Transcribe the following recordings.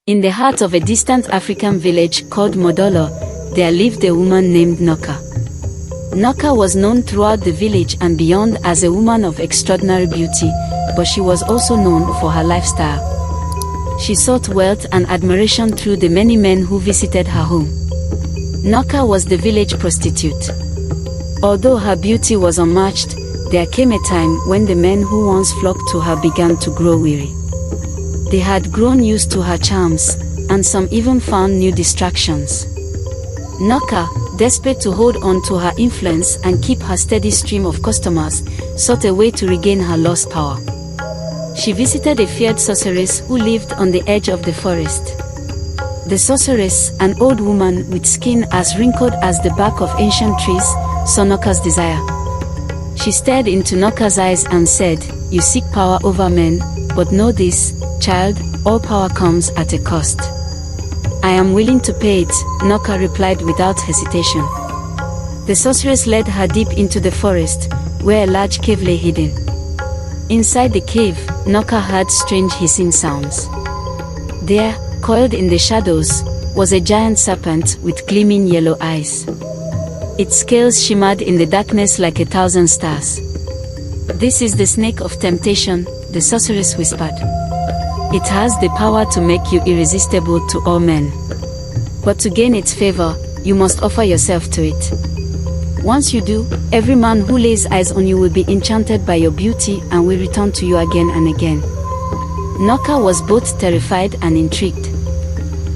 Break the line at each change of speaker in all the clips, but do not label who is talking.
In the heart of a distant African village called Modolo, there lived a woman named Noka. Noka was known throughout the village and beyond as a woman of extraordinary beauty, but she was also known for her lifestyle. She sought wealth and admiration through the many men who visited her home. Noka was the village prostitute. Although her beauty was unmatched, there came a time when the men who once flocked to her began to grow weary. They had grown used to her charms, and some even found new distractions. Noka, desperate to hold on to her influence and keep her steady stream of customers, sought a way to regain her lost power. She visited a feared sorceress who lived on the edge of the forest. The sorceress, an old woman with skin as wrinkled as the bark of ancient trees, saw Noka's desire. She stared into Noka's eyes and said, "You seek power over men, but know this, child, all power comes at a cost." "I am willing to pay it," Noka replied without hesitation. The sorceress led her deep into the forest, where a large cave lay hidden. Inside the cave, Noka heard strange hissing sounds. There, coiled in the shadows, was a giant serpent with gleaming yellow eyes. Its scales shimmered in the darkness like 1,000 stars. "This is the snake of temptation," the sorceress whispered. "It has the power to make you irresistible to all men. But to gain its favor, you must offer yourself to it. Once you do, every man who lays eyes on you will be enchanted by your beauty and will return to you again and again." Noka was both terrified and intrigued.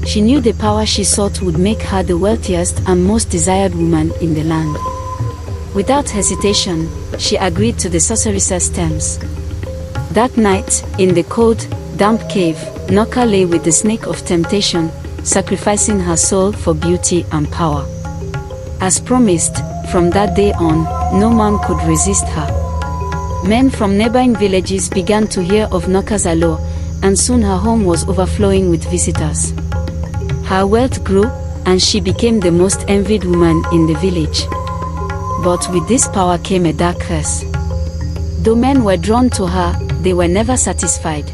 She knew the power she sought would make her the wealthiest and most desired woman in the land. Without hesitation, she agreed to the sorceress's terms. That night, in the cold, damp cave, Noka lay with the snake of temptation, sacrificing her soul for beauty and power. As promised, from that day on, no man could resist her. Men from neighboring villages began to hear of Noka's allure, and soon her home was overflowing with visitors. Her wealth grew, and she became the most envied woman in the village. But with this power came a dark curse. Though men were drawn to her, they were never satisfied.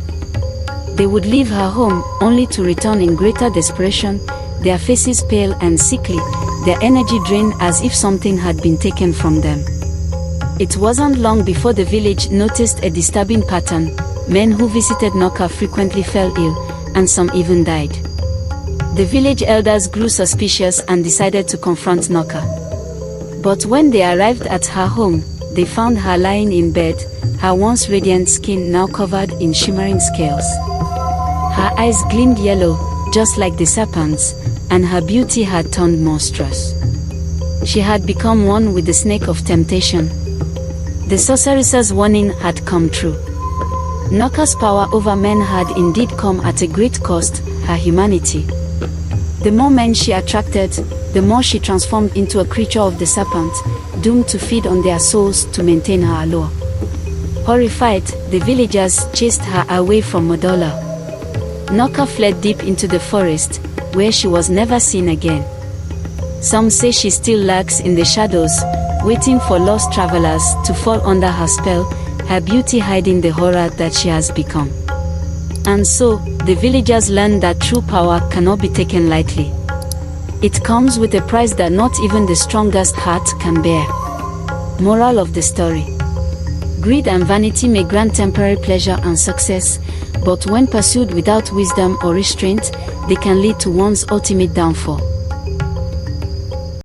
They would leave her home, only to return in greater desperation, their faces pale and sickly, their energy drained as if something had been taken from them. It wasn't long before the village noticed a disturbing pattern. Men who visited Noka frequently fell ill, and some even died. The village elders grew suspicious and decided to confront Noka. But when they arrived at her home, they found her lying in bed, her once radiant skin now covered in shimmering scales. Her eyes gleamed yellow, just like the serpent's, and her beauty had turned monstrous. She had become one with the snake of temptation. The sorceress's warning had come true. Noka's power over men had indeed come at a great cost, her humanity. The more men she attracted, the more she transformed into a creature of the serpent, doomed to feed on their souls to maintain her allure. Horrified, the villagers chased her away from Modolo. Noka fled deep into the forest, where she was never seen again. Some say she still lurks in the shadows, waiting for lost travelers to fall under her spell, her beauty hiding the horror that she has become. And so, the villagers learned that true power cannot be taken lightly. It comes with a price that not even the strongest heart can bear. Moral of the story: greed and vanity may grant temporary pleasure and success, but when pursued without wisdom or restraint, they can lead to one's ultimate downfall.